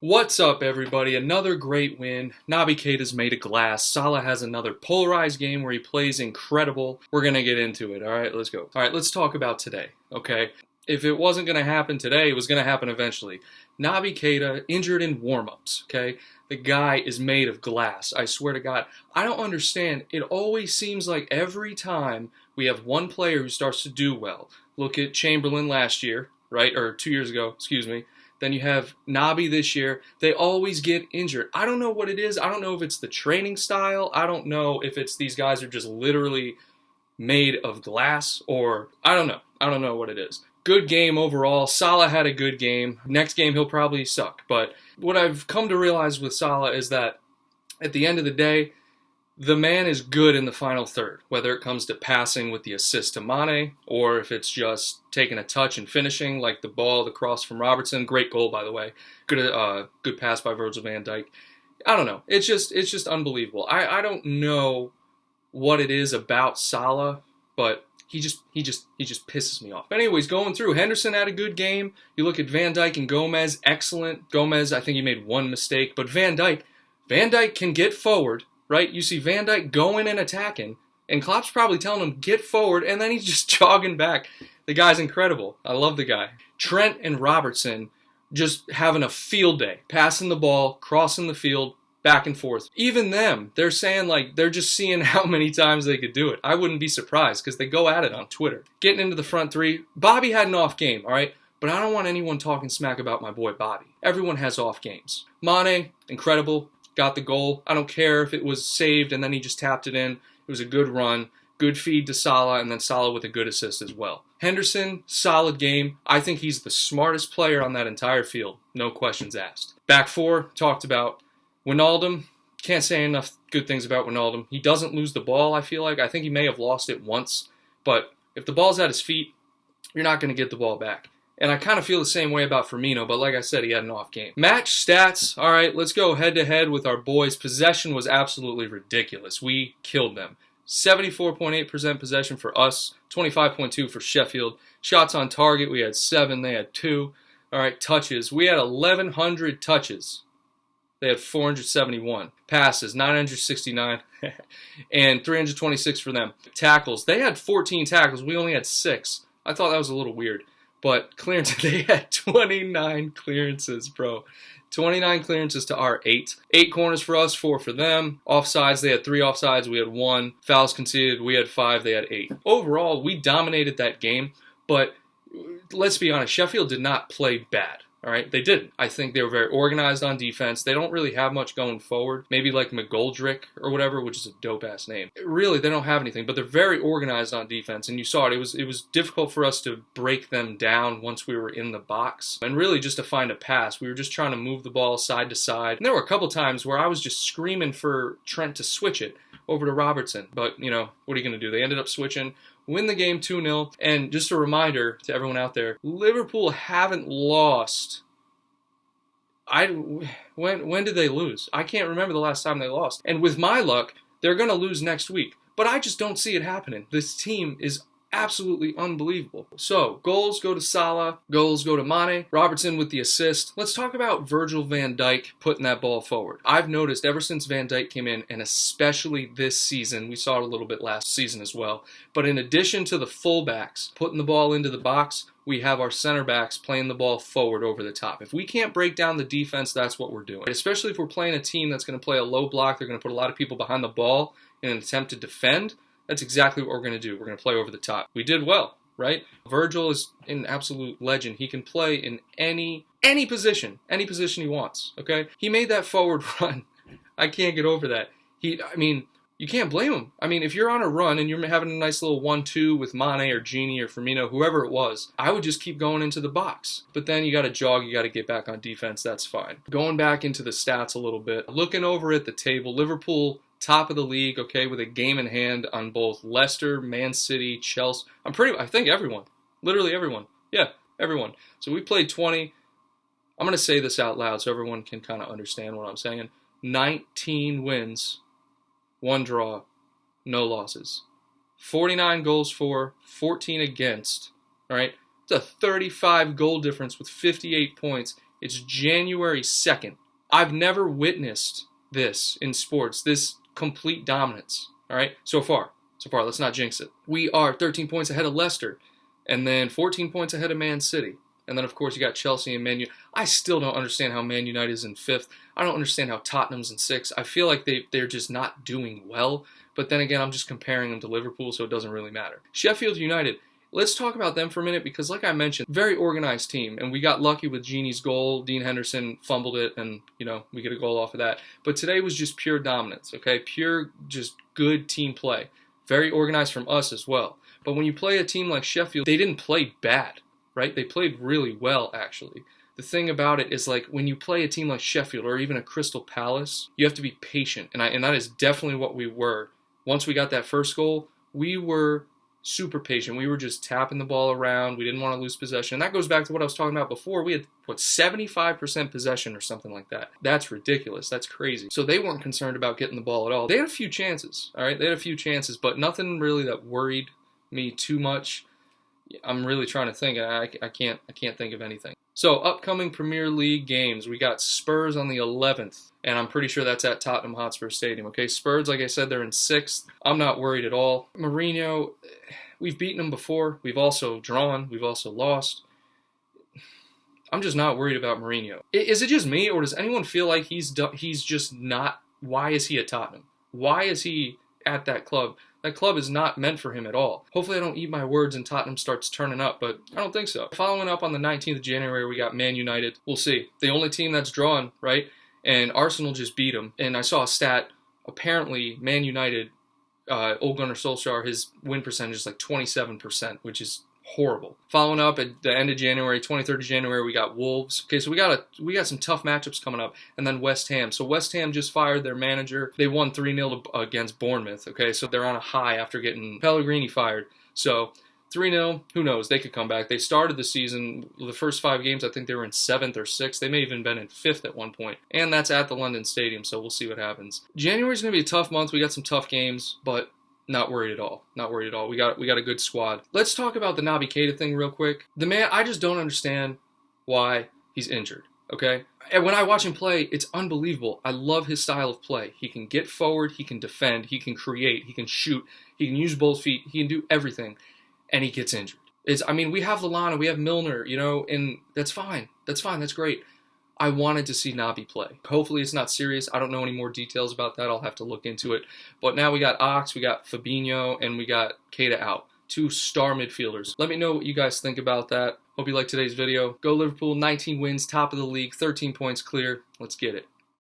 What's up, everybody? Another great win. Naby Keita's made of glass. Salah has another polarized game where he plays incredible. We're going to get into it. All right, let's go. All right, let's talk about today, okay? If it wasn't going to happen today, it was going to happen eventually. Naby Keita injured in warm-ups, okay? The guy is made of glass. I swear to God. I don't understand. It always seems like every time we have one player who starts to do well. Look at Chamberlain last year, right? Or 2 years ago, excuse me. Then you have Naby this year. They always get injured. I don't know what it is. I don't know if it's the training style. I don't know if it's these guys are just literally made of glass or I don't know. I don't know what it is. Good game overall. Salah had a good game. Next game he'll probably suck. But what I've come to realize with Salah is that at the end of the day, the man is good in the final third, whether it comes to passing with the assist to Mane or if it's just taking a touch and finishing, like the cross from Robertson. Great goal, by the way. Good pass by Virgil van Dijk. I don't know. It's just unbelievable. I don't know what it is about Salah, but he just pisses me off. But anyways, going through, Henderson had a good game. You look at Van Dijk and Gomez, excellent. Gomez, I think he made one mistake, but Van Dijk can get forward. Right? You see Van Dijk going and attacking, and Klopp's probably telling him, get forward, and then he's just jogging back. The guy's incredible. I love the guy. Trent and Robertson just having a field day, passing the ball, crossing the field, back and forth. Even them, they're saying like they're just seeing how many times they could do it. I wouldn't be surprised because they go at it on Twitter. Getting into the front three, Bobby had an off game, all right? But I don't want anyone talking smack about my boy Bobby. Everyone has off games. Mane, incredible. Got the goal. I don't care if it was saved and then he just tapped it in. It was a good run, good feed to Salah, and then Salah with a good assist as well. Henderson, solid game. I think he's the smartest player on that entire field. No questions asked. Back four, talked about. Wijnaldum, can't say enough good things about Wijnaldum. He doesn't lose the ball, I feel like. I think he may have lost it once. But if the ball's at his feet, you're not going to get the ball back. And I kind of feel the same way about Firmino, but like I said, he had an off game. Match stats. All right, let's go head-to-head with our boys. Possession was absolutely ridiculous. We killed them. 74.8% possession for us, 25.2% for Sheffield. Shots on target, we had 7. They had 2. All right, touches. We had 1,100 touches. They had 471. Passes, 969, and 326 for them. Tackles. They had 14 tackles. We only had 6. I thought that was a little weird. But clearances, they had 29 clearances, bro. 29 clearances to our 8. 8 corners for us, 4 for them. Offsides, they had 3 offsides, we had 1. Fouls conceded, we had 5, they had 8. Overall, we dominated that game, but let's be honest, Sheffield did not play bad. All right, they didn't. I think they were very organized on defense. They don't really have much going forward. Maybe like McGoldrick or whatever, which is a dope-ass name. Really, they don't have anything, but they're very organized on defense, and you saw it. It was difficult for us to break them down once we were in the box, and really just to find a pass. We were just trying to move the ball side to side, and there were a couple times where I was just screaming for Trent to switch it over to Robertson, but, you know, what are you going to do? They ended up switching. Win the game 2-0. And just a reminder to everyone out there, Liverpool haven't lost. When did they lose? I can't remember the last time they lost. And with my luck, they're going to lose next week. But I just don't see it happening. This team is absolutely unbelievable. So, goals go to Salah, goals go to Mane, Robertson with the assist. Let's talk about Virgil van Dijk putting that ball forward. I've noticed ever since Van Dijk came in, and especially this season, we saw it a little bit last season as well, but in addition to the fullbacks putting the ball into the box, we have our center backs playing the ball forward over the top. If we can't break down the defense, that's what we're doing. Especially if we're playing a team that's going to play a low block, they're going to put a lot of people behind the ball in an attempt to defend. That's exactly what we're going to do. We're going to play over the top. We did well, right? Virgil is an absolute legend. He can play in any position he wants, okay? He made that forward run. I can't get over that. You can't blame him. I mean, if you're on a run and you're having a nice little 1-2 with Mane or Genie or Firmino, whoever it was, I would just keep going into the box. But then you got to jog, you got to get back on defense. That's fine. Going back into the stats a little bit, looking over at the table, Liverpool top of the league, okay, with a game in hand on both Leicester, Man City, Chelsea. I think everyone. Literally everyone. Yeah, everyone. So we played 20. I'm going to say this out loud so everyone can kind of understand what I'm saying. 19 wins, 1 draw, no losses. 49 goals for, 14 against. All right? It's a 35 goal difference with 58 points It's January 2nd. I've never witnessed this in sports, this complete dominance, all right, so far. Let's not jinx it. We are 13 points ahead of Leicester, and then 14 points ahead of Man City. And then, of course, you got Chelsea and Man United. I still don't understand how Man United is in 5th. I don't understand how Tottenham's in 6th. I feel like they're just not doing well. But then again, I'm just comparing them to Liverpool, so it doesn't really matter. Sheffield United, let's talk about them for a minute because, like I mentioned, very organized team. And we got lucky with Gini's goal. Dean Henderson fumbled it, and, we get a goal off of that. But today was just pure dominance, okay? Pure, just good team play. Very organized from us as well. But when you play a team like Sheffield, they didn't play bad, right? They played really well, actually. The thing about it is, like, when you play a team like Sheffield or even a Crystal Palace, you have to be patient. And that is definitely what we were. Once we got that first goal, we were super patient. We were just tapping the ball around. We didn't want to lose possession. And that goes back to what I was talking about before. We had, 75% possession or something like that. That's ridiculous. That's crazy. So they weren't concerned about getting the ball at all. They had a few chances, all right? They had a few chances, but nothing really that worried me too much. I'm really trying to think. I can't think of anything. So upcoming Premier League games, we got Spurs on the 11th, and I'm pretty sure that's at Tottenham Hotspur Stadium. Okay, Spurs, like I said, they're in 6th. I'm not worried at all. Mourinho, we've beaten him before. We've also drawn. We've also lost. I'm just not worried about Mourinho. Is it just me, or does anyone feel like he's just not? Why is he at Tottenham? Why is he at that club? That club is not meant for him at all. Hopefully I don't eat my words and Tottenham starts turning up, but I don't think so. Following up on the 19th of January, we got Man United. We'll see. The only team that's drawn, right? And Arsenal just beat them. And I saw a stat. Apparently, Man United, Ole Gunnar Solskjaer, his win percentage is like 27%, which is horrible. Following up at the end of January, 23rd of January, we got Wolves. Okay, so we got some tough matchups coming up, and then West Ham. So West Ham just fired their manager. They won 3-0 against Bournemouth. Okay, so they're on a high after getting Pellegrini fired. So 3-0, who knows? They could come back. They started the season, the first 5 games, I think they were in 7th or 6th. They may have even been in 5th at one point. And that's at the London Stadium, so we'll see what happens. January's going to be a tough month. We got some tough games, but not worried at all. Not worried at all. We got a good squad. Let's talk about the Naby Keita thing real quick. The man, I just don't understand why he's injured, okay? And when I watch him play, it's unbelievable. I love his style of play. He can get forward, he can defend, he can create, he can shoot, he can use both feet, he can do everything, and he gets injured. We have Lallana, we have Milner, and that's fine. That's fine, that's great. I wanted to see Naby play. Hopefully it's not serious. I don't know any more details about that. I'll have to look into it. But now we got Ox, we got Fabinho, and we got Keita out. 2 star midfielders. Let me know what you guys think about that. Hope you liked today's video. Go Liverpool, 19 wins, top of the league, 13 points clear. Let's get it.